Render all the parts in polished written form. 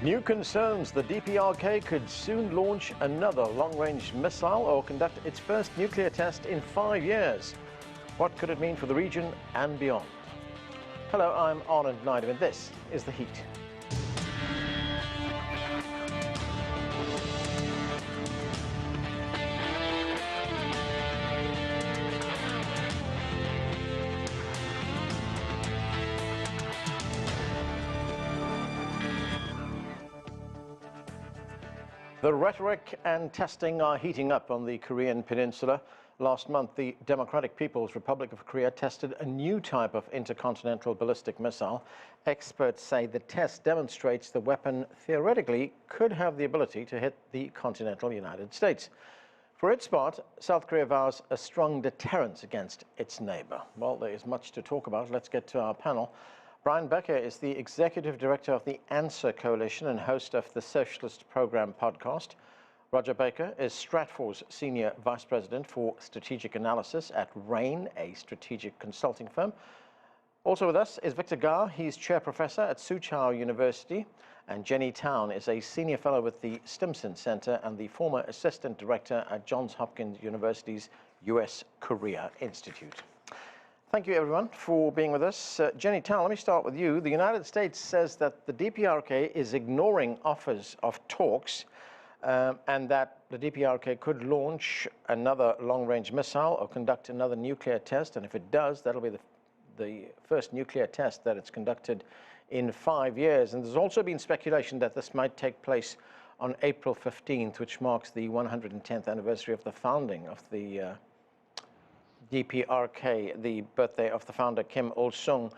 New concerns: the DPRK could soon launch another long-range missile or conduct its first nuclear test in 5 years. What could it mean for the region and beyond? Hello, I'm Arnold Naidu, and this is The Heat. The rhetoric and testing are heating up on the Korean peninsula. Last month, the Democratic People's Republic of Korea tested a new type of intercontinental ballistic missile. Experts say the test demonstrates the weapon theoretically could have the ability to hit the continental United States. For its part, South Korea vows a strong deterrence against its neighbor. Well, there is much to talk about. Let's get to our panel. Becker is the Executive Director of the Answer Coalition and host of the Socialist program podcast. Rodger Becker is Stratfor's Senior Vice President for Strategic Analysis at RANE, a strategic consulting firm. Also with us is Victor Gar. He's Chair Professor at Soochow University. And Jenny Town is a Senior Fellow with the Stimson Center and the former Assistant Director at Johns Hopkins University's U.S. Korea Institute. Thank you, everyone, for being with us. Jenny Town, let me start with you. The United States says that the DPRK is ignoring offers of talks and that the DPRK could launch another long-range missile or conduct another nuclear test. And if it does, that'll be the first nuclear test that it's conducted in 5 years. And there's also been speculation that this might take place on April 15th, which marks the 110th anniversary of the founding of the DPRK, the birthday of the founder Kim Il-sung.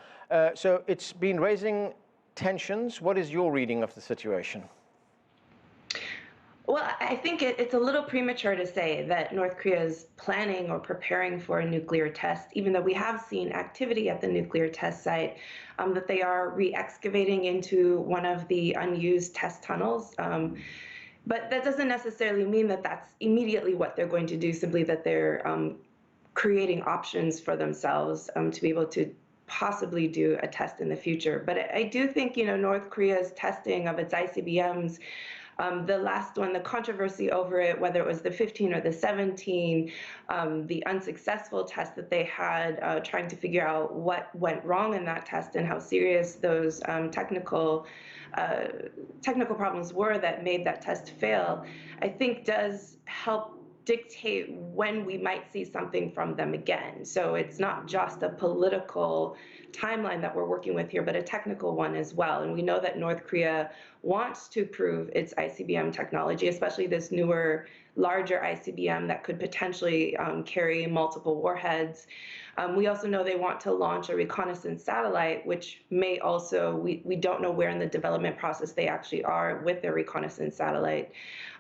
So it's been raising tensions. What is your reading of the situation? Well, I think it's a little premature to say that North Korea is planning or preparing for a nuclear test, even though we have seen activity at the nuclear test site, that they are re-excavating into one of the unused test tunnels. But that doesn't necessarily mean that that's immediately what they're going to do, simply that they're creating options for themselves to be able to possibly do a test in the future. But I do think, North Korea's testing of its ICBMs, the last one, the controversy over it, whether it was the 15 or the 17, the unsuccessful test that they had, trying to figure out what went wrong in that test and how serious those technical problems were that made that test fail, I think does help dictate when we might see something from them again. So it's not just a political timeline that we're working with here, but a technical one as well. And we know that North Korea wants to prove its ICBM technology, especially this newer, larger ICBM that could potentially carry multiple warheads. We also know they want to launch a reconnaissance satellite, which may also, we don't know where in the development process they actually are with their reconnaissance satellite.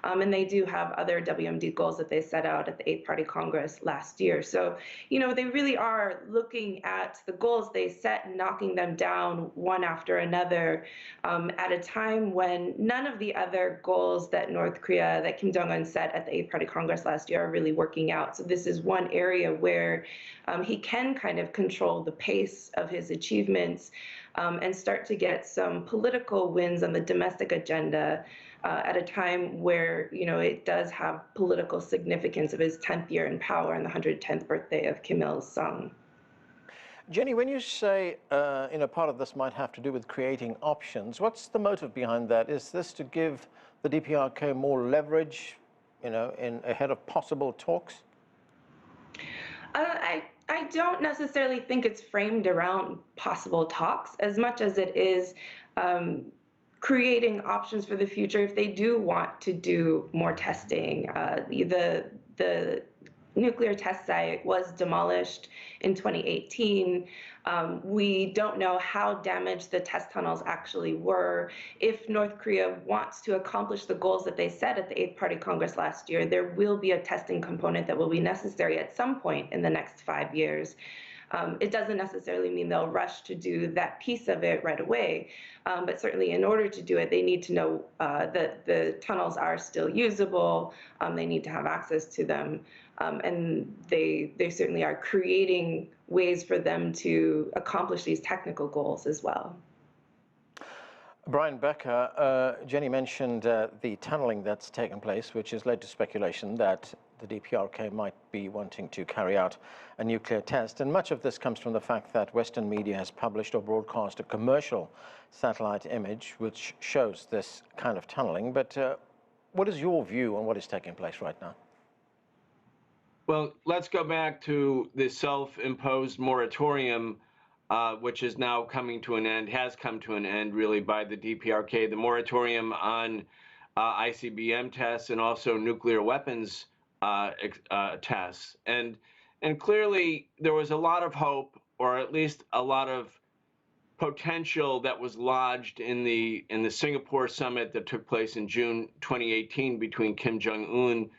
And they do have other WMD goals that they set out at the 8th Party Congress last year. So, they really are looking at the goals they set and knocking them down one after another at a time when none of the other goals that Kim Jong-un set at the 8th Party Congress last year are really working out. So this is one area where he can kind of control the pace of his achievements and start to get some political wins on the domestic agenda at a time where, it does have political significance of his 10th year in power and the 110th birthday of Kim Il-sung. Jenny, when you say, part of this might have to do with creating options, what's the motive behind that? Is this to give the DPRK more leverage, ahead of possible talks? I don't necessarily think it's framed around possible talks as much as it is creating options for the future if they do want to do more testing. The nuclear test site was demolished in 2018. We don't know how damaged the test tunnels actually were. If North Korea wants to accomplish the goals that they set at the 8th Party Congress last year, there will be a testing component that will be necessary at some point in the next 5 years. It doesn't necessarily mean they'll rush to do that piece of it right away, but certainly in order to do it, they need to know that the tunnels are still usable, they need to have access to them, and they certainly are creating ways for them to accomplish these technical goals as well. Brian Becker, Jenny mentioned the tunneling that's taken place, which has led to speculation that the DPRK might be wanting to carry out a nuclear test. And much of this comes from the fact that Western media has published or broadcast a commercial satellite image which shows this kind of tunneling. But what is your view on what is taking place right now? Well, let's go back to the self-imposed moratorium, which is now coming to an end, has come to an end really by the DPRK, the moratorium on ICBM tests and also nuclear weapons tests. And clearly there was a lot of hope, or at least a lot of potential that was lodged in the Singapore summit that took place in June 2018 between Kim Jong-un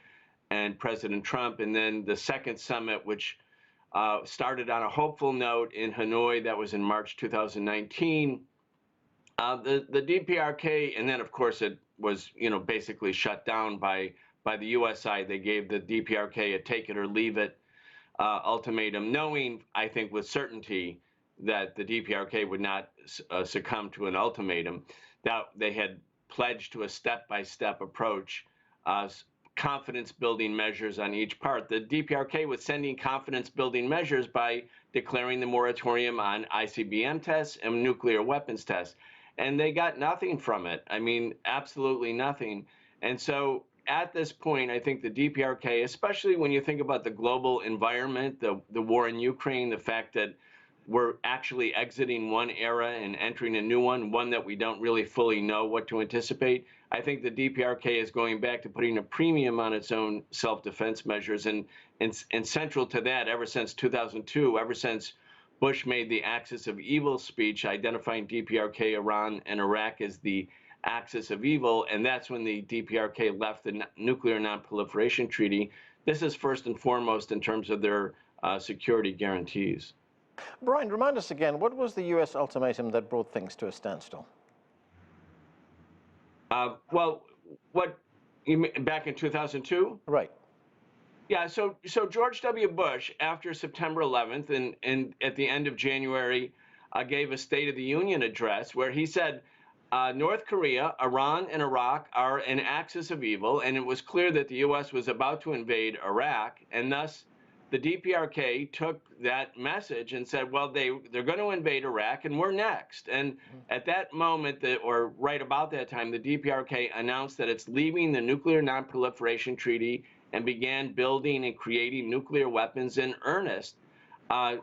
and President Trump, and then the second summit, which started on a hopeful note in Hanoi. That was in March 2019. The DPRK, and then of course it was basically shut down by the U.S. side. They gave the DPRK a take it or leave it ultimatum, knowing, I think, with certainty that the DPRK would not succumb to an ultimatum. That they had pledged to a step-by-step approach, confidence-building measures on each part. The DPRK was sending confidence-building measures by declaring the moratorium on ICBM tests and nuclear weapons tests. And they got nothing from it. I mean, absolutely nothing. And so at this point, I think the DPRK, especially when you think about the global environment, the war in Ukraine, the fact that we're actually exiting one era and entering a new one that we don't really fully know what to anticipate. I think the DPRK is going back to putting a premium on its own self-defense measures. And central to that, ever since 2002, ever since Bush made the axis of evil speech, identifying DPRK, Iran, and Iraq as the axis of evil, and that's when the DPRK left the Nuclear Non-Proliferation Treaty. This is first and foremost in terms of their security guarantees. Brian, remind us again, what was the U.S. ultimatum that brought things to a standstill? Well, what you mean, back in 2002? Right. Yeah, so George W. Bush, after September 11th and at the end of January, gave a State of the Union address where he said, North Korea, Iran, and Iraq are an axis of evil, and it was clear that the U.S. was about to invade Iraq, and thus the DPRK took that message and said, well, they're going to invade Iraq, and we're next. And at that moment, or right about that time, the DPRK announced that it's leaving the Nuclear Non-Proliferation Treaty and began building and creating nuclear weapons in earnest. I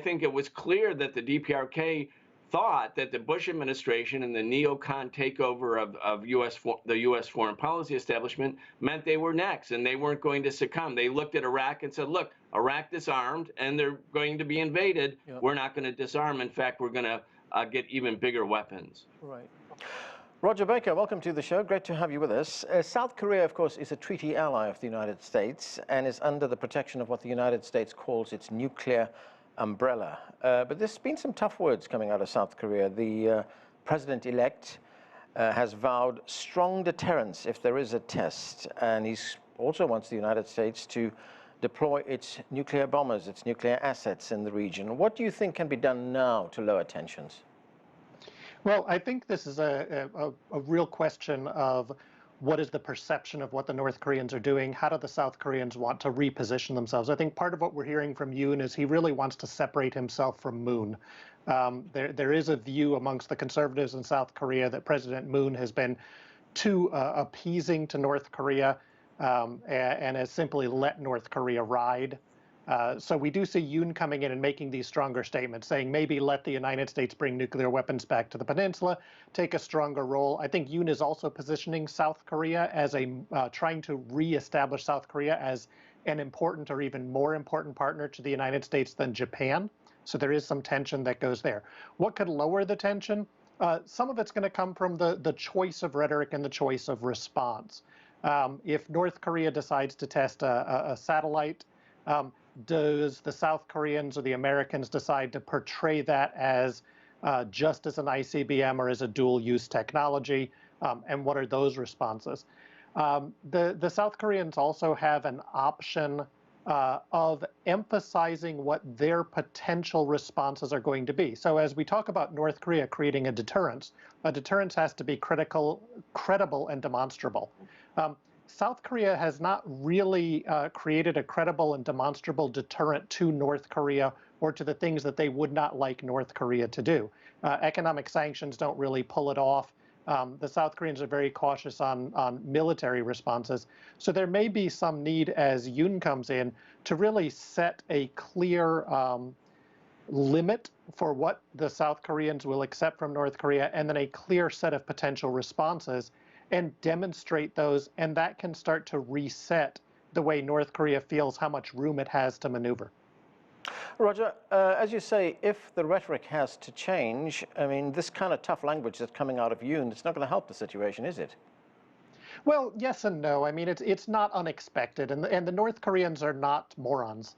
think it was clear that the DPRK thought that the Bush administration and the neocon takeover of the U.S. foreign policy establishment meant they were next and they weren't going to succumb. They looked at Iraq and said, look, Iraq disarmed and they're going to be invaded. Yep. We're not going to disarm. In fact, we're going to get even bigger weapons. Right. Rodger Baker, welcome to the show. Great to have you with us. South Korea, of course, is a treaty ally of the United States and is under the protection of what the United States calls its nuclear umbrella. But there's been some tough words coming out of South Korea. The president-elect has vowed strong deterrence if there is a test, and he also wants the United States to deploy its nuclear bombers, its nuclear assets in the region. What do you think can be done now to lower tensions? Well, I think this is a real question of what is the perception of what the North Koreans are doing? How do the South Koreans want to reposition themselves? I think part of what we're hearing from Yoon is he really wants to separate himself from Moon. There is a view amongst the conservatives in South Korea that President Moon has been too appeasing to North Korea and has simply let North Korea ride. So we do see Yoon coming in and making these stronger statements, saying maybe let the United States bring nuclear weapons back to the peninsula, take a stronger role. I think Yoon is also positioning South Korea as trying to reestablish South Korea as an important or even more important partner to the United States than Japan. So there is some tension that goes there. What could lower the tension? Some of it's going to come from the choice of rhetoric and the choice of response. If North Korea decides to test a satellite, does the South Koreans or the Americans decide to portray that as just as an ICBM or as a dual-use technology? And what are those responses? The South Koreans also have an option of emphasizing what their potential responses are going to be. So as we talk about North Korea creating a deterrence has to be credible, and demonstrable. South Korea has not really created a credible and demonstrable deterrent to North Korea or to the things that they would not like North Korea to do. Economic sanctions don't really pull it off. The South Koreans are very cautious on military responses. So there may be some need, as Yoon comes in, to really set a clear limit for what the South Koreans will accept from North Korea, and then a clear set of potential responses, and demonstrate those, and that can start to reset the way North Korea feels how much room it has to maneuver. Rodger, as you say, if the rhetoric has to change, I mean, this kind of tough language that's coming out of Yoon, it's not going to help the situation, is it? Well, yes and no. I mean, it's not unexpected, and the North Koreans are not morons.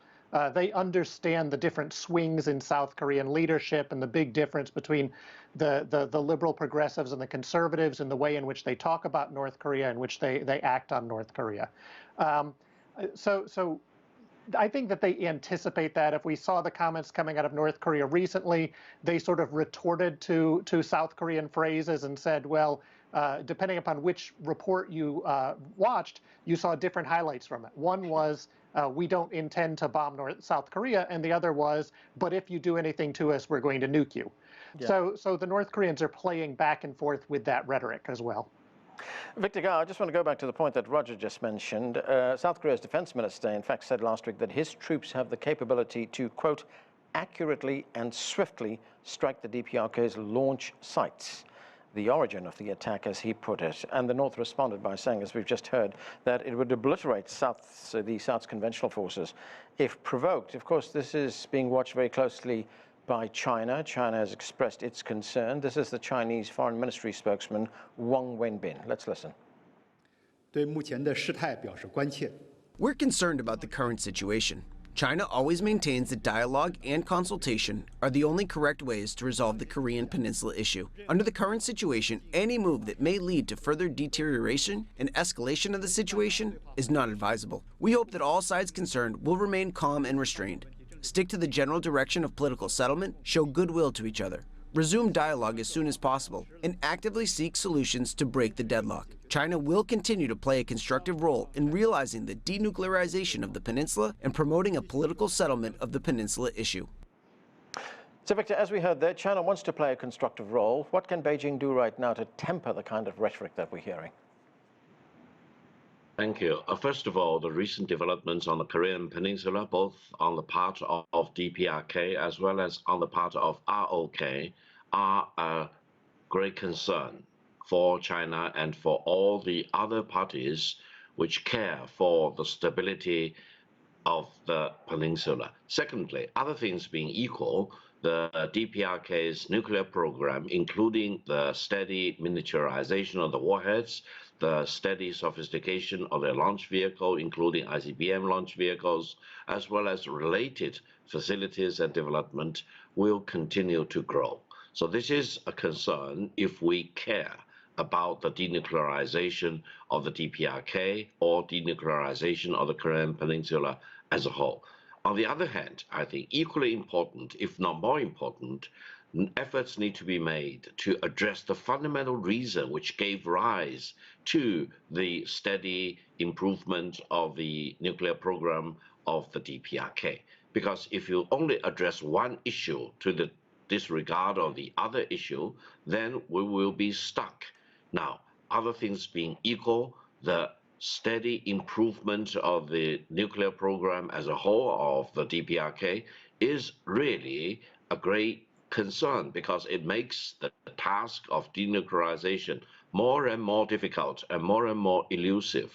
They understand the different swings in South Korean leadership and the big difference between the liberal progressives and the conservatives and the way in which they talk about North Korea and which they act on North Korea. So I think that they anticipate that. If we saw the comments coming out of North Korea recently, they sort of retorted to South Korean phrases and said, well, depending upon which report you watched, you saw different highlights from it. One was, we don't intend to bomb South Korea, and the other was, but if you do anything to us, we're going to nuke you. Yeah. So the North Koreans are playing back and forth with that rhetoric as well. Victor Gao, I just want to go back to the point that Rodger just mentioned. South Korea's defense minister, in fact, said last week that his troops have the capability to, quote, accurately and swiftly strike the DPRK's launch sites, the origin of the attack, as he put it. And the North responded by saying, as we've just heard, that it would obliterate the South's conventional forces if provoked. Of course, this is being watched very closely by China. China has expressed its concern. This is the Chinese Foreign Ministry spokesman, Wang Wenbin. Let's listen. We're concerned about the current situation. China always maintains that dialogue and consultation are the only correct ways to resolve the Korean Peninsula issue. Under the current situation, any move that may lead to further deterioration and escalation of the situation is not advisable. We hope that all sides concerned will remain calm and restrained, stick to the general direction of political settlement, show goodwill to each other, resume dialogue as soon as possible, and actively seek solutions to break the deadlock. China will continue to play a constructive role in realizing the denuclearization of the peninsula and promoting a political settlement of the peninsula issue. So, Victor, as we heard there, China wants to play a constructive role. What can Beijing do right now to temper the kind of rhetoric that we're hearing? Thank you. First of all, the recent developments on the Korean Peninsula, both on the part of DPRK as well as on the part of ROK, are a great concern for China and for all the other parties which care for the stability of the peninsula. Secondly, other things being equal, the DPRK's nuclear program, including the steady miniaturization of the warheads, the steady sophistication of their launch vehicle, including ICBM launch vehicles, as well as related facilities and development, will continue to grow. So this is a concern if we care about the denuclearization of the DPRK or denuclearization of the Korean Peninsula as a whole. On the other hand, I think equally important, if not more important, efforts need to be made to address the fundamental reason which gave rise to the steady improvement of the nuclear program of the DPRK. Because if you only address one issue to the disregard of the other issue, then we will be stuck. Now, other things being equal, the steady improvement of the nuclear program as a whole of the DPRK is really a great concern because it makes the task of denuclearization more and more difficult and more elusive.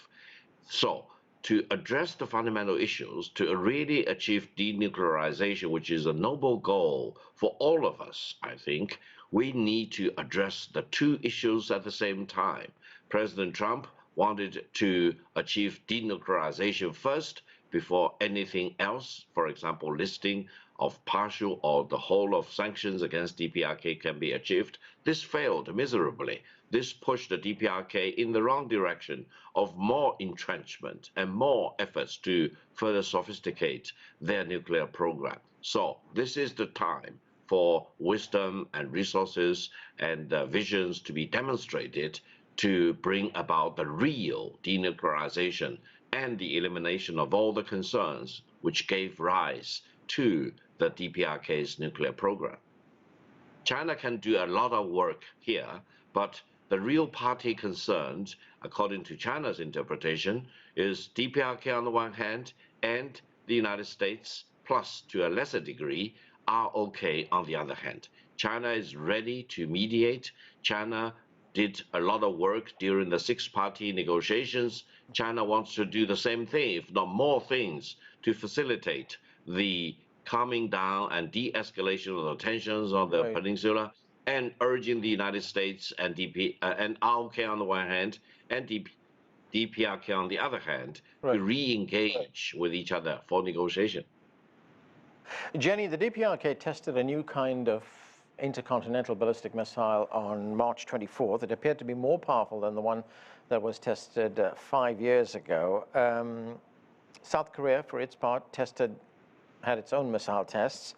So to address the fundamental issues, to really achieve denuclearization, which is a noble goal for all of us, I think, we need to address the two issues at the same time. President Trump wanted to achieve denuclearization first before anything else, for example, listing of partial or the whole of sanctions against DPRK can be achieved. This failed miserably. This pushed the DPRK in the wrong direction of more entrenchment and more efforts to further sophisticate their nuclear program. So this is the time for wisdom and resources and visions to be demonstrated to bring about the real denuclearization and the elimination of all the concerns which gave rise to the DPRK's nuclear program. China can do a lot of work here, but the real party concerned, according to China's interpretation, is DPRK on the one hand and the United States, plus to a lesser degree, ROK on the other hand. China is ready to mediate. China did a lot of work during the six-party negotiations. China wants to do the same thing, if not more things, to facilitate the calming down and de-escalation of the tensions on the peninsula, and urging the United States and ROK on the one hand and DPRK on the other hand to re-engage with each other for negotiation. Jenny, the DPRK tested a new kind of intercontinental ballistic missile on March 24th. It appeared to be more powerful than the one that was tested 5 years ago. South Korea, for its part, had its own missile tests.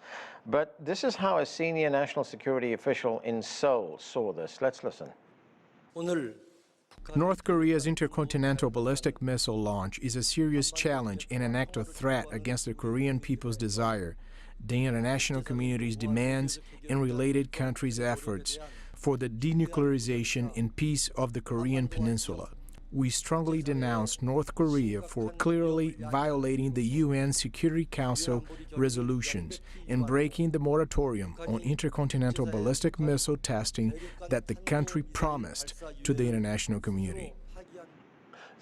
But this is how a senior national security official in Seoul saw this. Let's listen. North Korea's intercontinental ballistic missile launch is a serious challenge and an active threat against the Korean people's desire, the international community's demands, and related countries' efforts for the denuclearization and peace of the Korean peninsula. We strongly denounce North Korea for clearly violating the UN Security Council resolutions and breaking the moratorium on intercontinental ballistic missile testing that the country promised to the international community.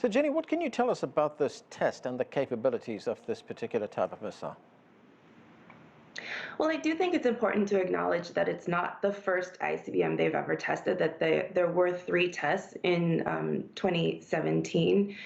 So, Jenny, what can you tell us about this test and the capabilities of this particular type of missile? Well, I do think it's important to acknowledge that it's not the first ICBM they've ever tested, that there were 3 tests in 2017.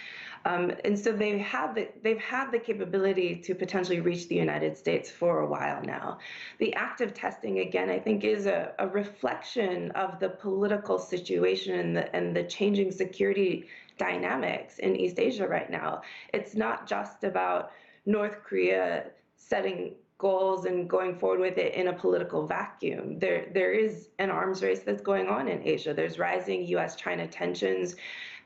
And so they've had the capability to potentially reach the United States for a while now. The active testing, again, I think is a reflection of the political situation and the changing security dynamics in East Asia right now. It's not just about North Korea setting goals and going forward with it in a political vacuum. There is an arms race that's going on in Asia. There's rising U.S.-China tensions.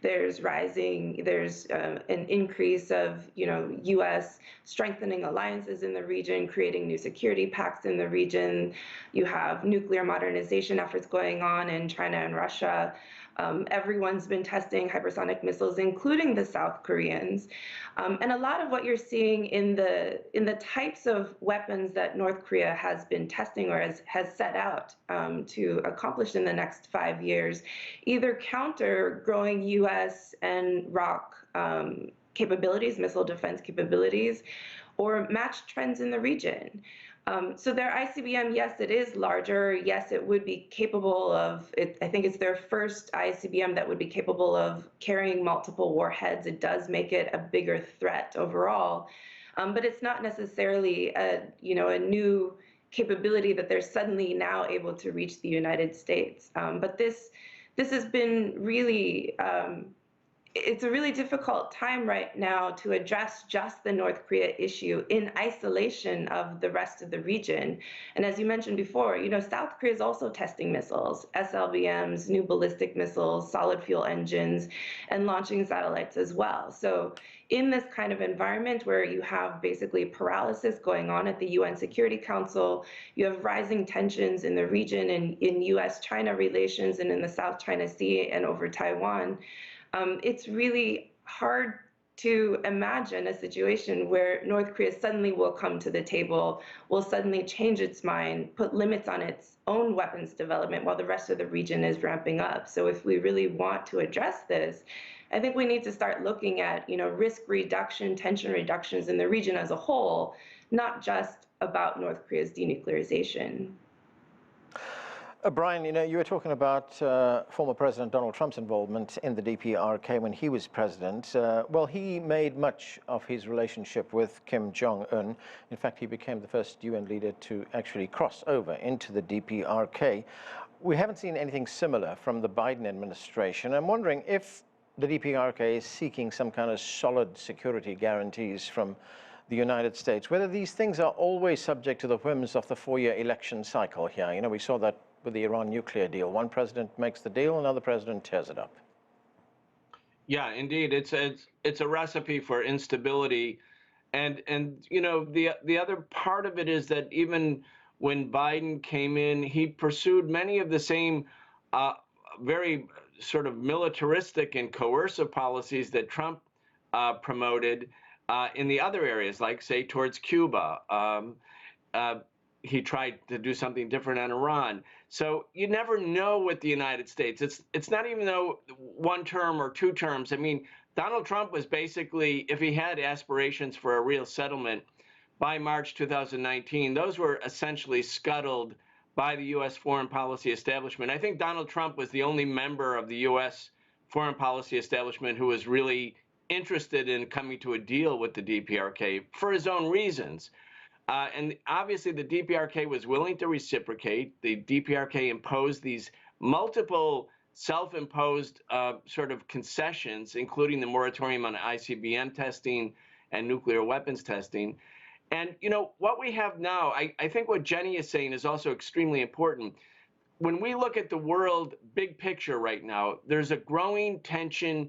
There's an increase of U.S. strengthening alliances in the region, creating new security pacts in the region. You have nuclear modernization efforts going on in China and Russia. Everyone's been testing hypersonic missiles, including the South Koreans. And a lot of what you're seeing in the types of weapons that North Korea has been testing or has set out to accomplish in the next 5 years, either counter growing U.S. and ROK capabilities, missile defense capabilities, or match trends in the region. So their ICBM, yes, it is larger. Yes, it would be capable of, I think it's their first ICBM that would be capable of carrying multiple warheads. It does make it a bigger threat overall. But it's not necessarily a new capability that they're suddenly now able to reach the United States. But this has been really, it's a really difficult time right now to address just the North Korea issue in isolation of the rest of the region. And as you mentioned before, South Korea is also testing missiles, SLBMs, new ballistic missiles, solid fuel engines, and launching satellites as well. So in this kind of environment where you have basically paralysis going on at the UN Security Council, you have rising tensions in the region and in U.S.-China relations and in the South China Sea and over Taiwan, it's really hard to imagine a situation where North Korea suddenly will come to the table, will suddenly change its mind, put limits on its own weapons development while the rest of the region is ramping up. So if we really want to address this, I think we need to start looking at, risk reduction, tension reductions in the region as a whole, not just about North Korea's denuclearization. Brian, you were talking about former President Donald Trump's involvement in the DPRK when he was president. Well, he made much of his relationship with Kim Jong-un. In fact, he became the first UN leader to actually cross over into the DPRK. We haven't seen anything similar from the Biden administration. I'm wondering if the DPRK is seeking some kind of solid security guarantees from the United States, whether these things are always subject to the whims of the four-year election cycle here. We saw that with the Iran nuclear deal. One president makes the deal, another president tears it up. Yeah, indeed, it's a recipe for instability, and the other part of it is that even when Biden came in, he pursued many of the same very sort of militaristic and coercive policies that Trump promoted in the other areas, like say towards Cuba. He tried to do something different on Iran. So you never know with the United States. It's not even though one term or two terms. I mean, Donald Trump was basically, if he had aspirations for a real settlement by March 2019, those were essentially scuttled by the U.S. foreign policy establishment. I think Donald Trump was the only member of the U.S. foreign policy establishment who was really interested in coming to a deal with the DPRK for his own reasons. And obviously, the DPRK was willing to reciprocate. The DPRK imposed these multiple self-imposed sort of concessions, including the moratorium on ICBM testing and nuclear weapons testing. And, what we have now, I think what Jenny is saying is also extremely important. When we look at the world big picture right now, there's a growing tension,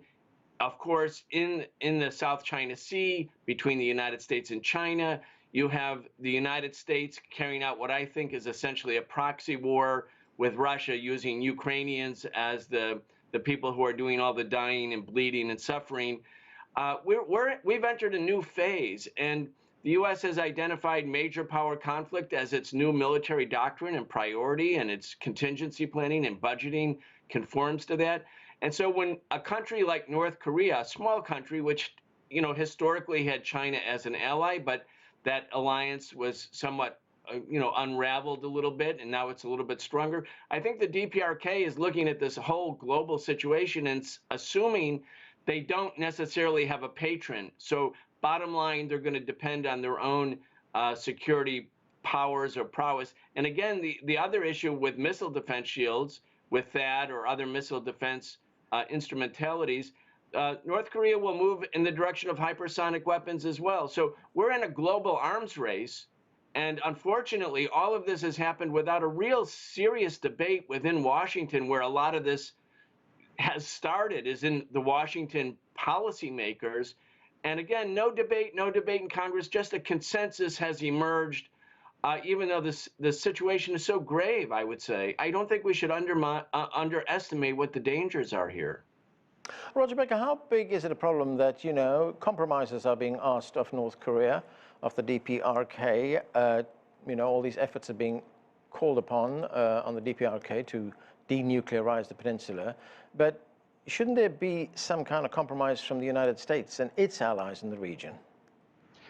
of course, in the South China Sea between the United States and China. You have the United States carrying out what I think is essentially a proxy war with Russia, using Ukrainians as the people who are doing all the dying and bleeding and suffering. We've entered a new phase, and the U.S. has identified major power conflict as its new military doctrine and priority, and its contingency planning and budgeting conforms to that. And so when a country like North Korea, a small country, which historically had China as an ally, but that alliance was somewhat, unraveled a little bit, and now it's a little bit stronger. I think the DPRK is looking at this whole global situation and assuming they don't necessarily have a patron. So bottom line, they're going to depend on their own security powers or prowess. And again, the other issue with missile defense shields, with THAAD or other missile defense instrumentalities, North Korea will move in the direction of hypersonic weapons as well. So we're in a global arms race. And unfortunately, all of this has happened without a real serious debate within Washington, where a lot of this has started, is in the Washington policymakers. And again, no debate in Congress, just a consensus has emerged, even though the situation is so grave, I would say. I don't think we should underestimate what the dangers are here. Rodger Becker, how big is it a problem that, compromises are being asked of North Korea, of the DPRK? All these efforts are being called upon on the DPRK to denuclearize the peninsula. But shouldn't there be some kind of compromise from the United States and its allies in the region?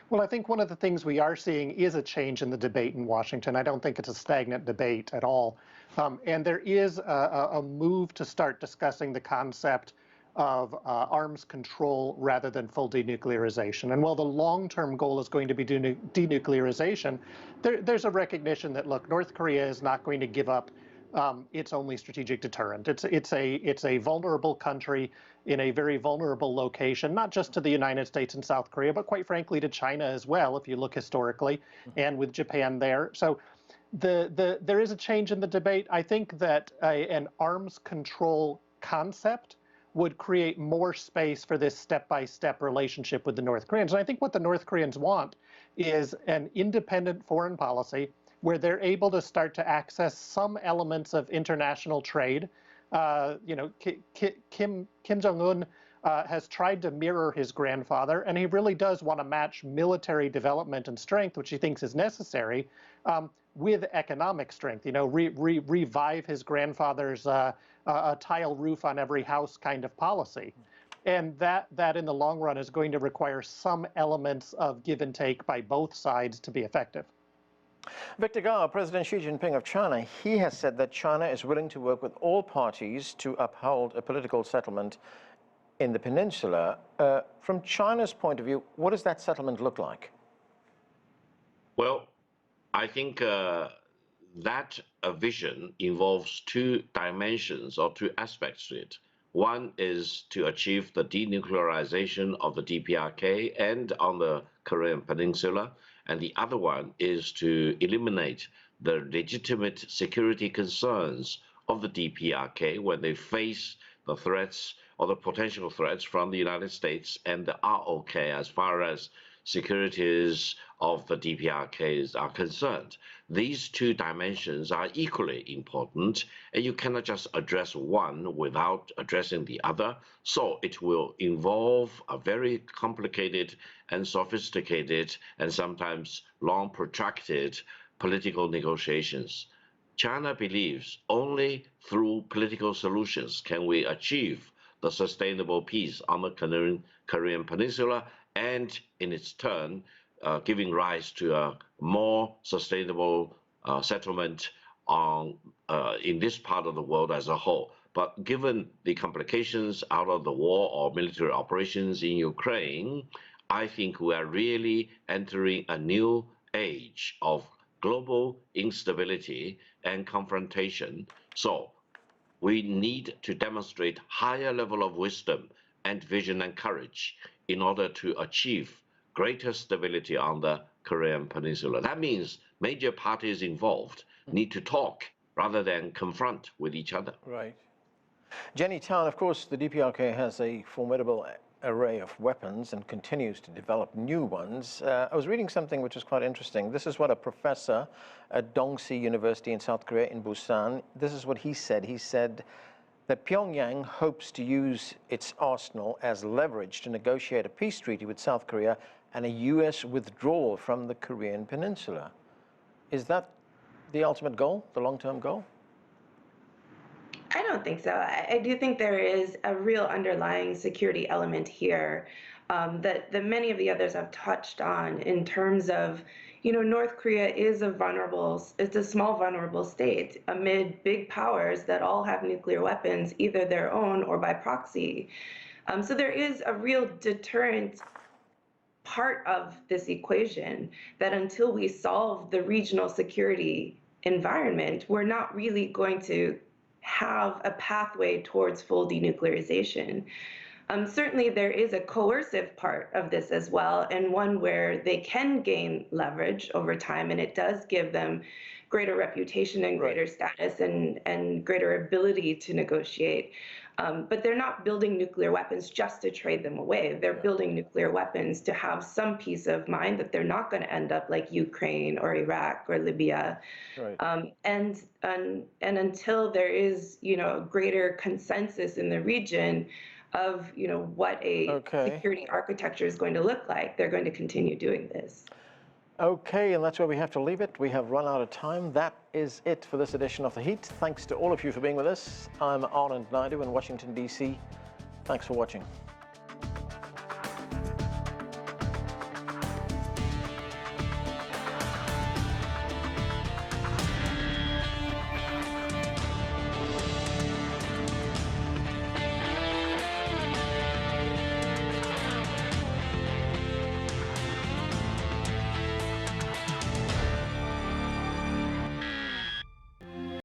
Well, I think one of the things we are seeing is a change in the debate in Washington. I don't think it's a stagnant debate at all. And there is a move to start discussing the concept of arms control rather than full denuclearization. And while the long-term goal is going to be denuclearization, there's a recognition that, look, North Korea is not going to give up its only strategic deterrent. It's a vulnerable country in a very vulnerable location, not just to the United States and South Korea, but quite frankly to China as well, if you look historically, and with Japan there. So there is a change in the debate. I think that an arms control concept would create more space for this step-by-step relationship with the North Koreans. And I think what the North Koreans want is an independent foreign policy where they're able to start to access some elements of international trade. Kim Jong-un has tried to mirror his grandfather, and he really does want to match military development and strength, which he thinks is necessary, with economic strength. Revive his grandfather's a tile roof on every house kind of policy. And that in the long run is going to require some elements of give and take by both sides to be effective. Victor Gao, President Xi Jinping of China, he has said that China is willing to work with all parties to uphold a political settlement in the peninsula. From China's point of view, what does that settlement look like? Well, I think that vision involves two dimensions or two aspects to it. One is to achieve the denuclearization of the DPRK and on the Korean Peninsula, and the other one is to eliminate the legitimate security concerns of the DPRK when they face the threats or the potential threats from the United States and the ROK as far as securities of the DPRKs are concerned. These two dimensions are equally important, and you cannot just address one without addressing the other. So it will involve a very complicated and sophisticated and sometimes long protracted political negotiations. China believes only through political solutions can we achieve the sustainable peace on the Korean Peninsula, and in its turn, giving rise to a more sustainable settlement in this part of the world as a whole. But given the complications out of the war or military operations in Ukraine, I think we are really entering a new age of global instability and confrontation. So we need to demonstrate higher level of wisdom and vision and courage in order to achieve greater stability on the Korean Peninsula. That means major parties involved need to talk rather than confront with each other. Right. Jenny Tan, of course, the DPRK has a formidable array of weapons and continues to develop new ones. I was reading something which is quite interesting. This is what a professor at Dongsi University in South Korea in Busan, this is what he said. He said that Pyongyang hopes to use its arsenal as leverage to negotiate a peace treaty with South Korea and a U.S. withdrawal from the Korean Peninsula. Is that the ultimate goal, the long-term goal? I don't think so. I do think there is a real underlying security element here that many of the others have touched on in terms of, North Korea is it's a small vulnerable state amid big powers that all have nuclear weapons, either their own or by proxy. So there is a real deterrent part of this equation that until we solve the regional security environment, we're not really going to have a pathway towards full denuclearization. Certainly there is a coercive part of this as well, and one where they can gain leverage over time, and it does give them greater reputation and greater status and greater ability to negotiate. But they're not building nuclear weapons just to trade them away. They're building nuclear weapons to have some peace of mind that they're not going to end up like Ukraine or Iraq or Libya. Right. And until there is, greater consensus in the region of, what a security architecture is going to look like, they're going to continue doing this. Okay, and that's where we have to leave it. We have run out of time. That is it for this edition of The Heat. Thanks to all of you for being with us. I'm Anand Naidu in Washington, D.C. Thanks for watching.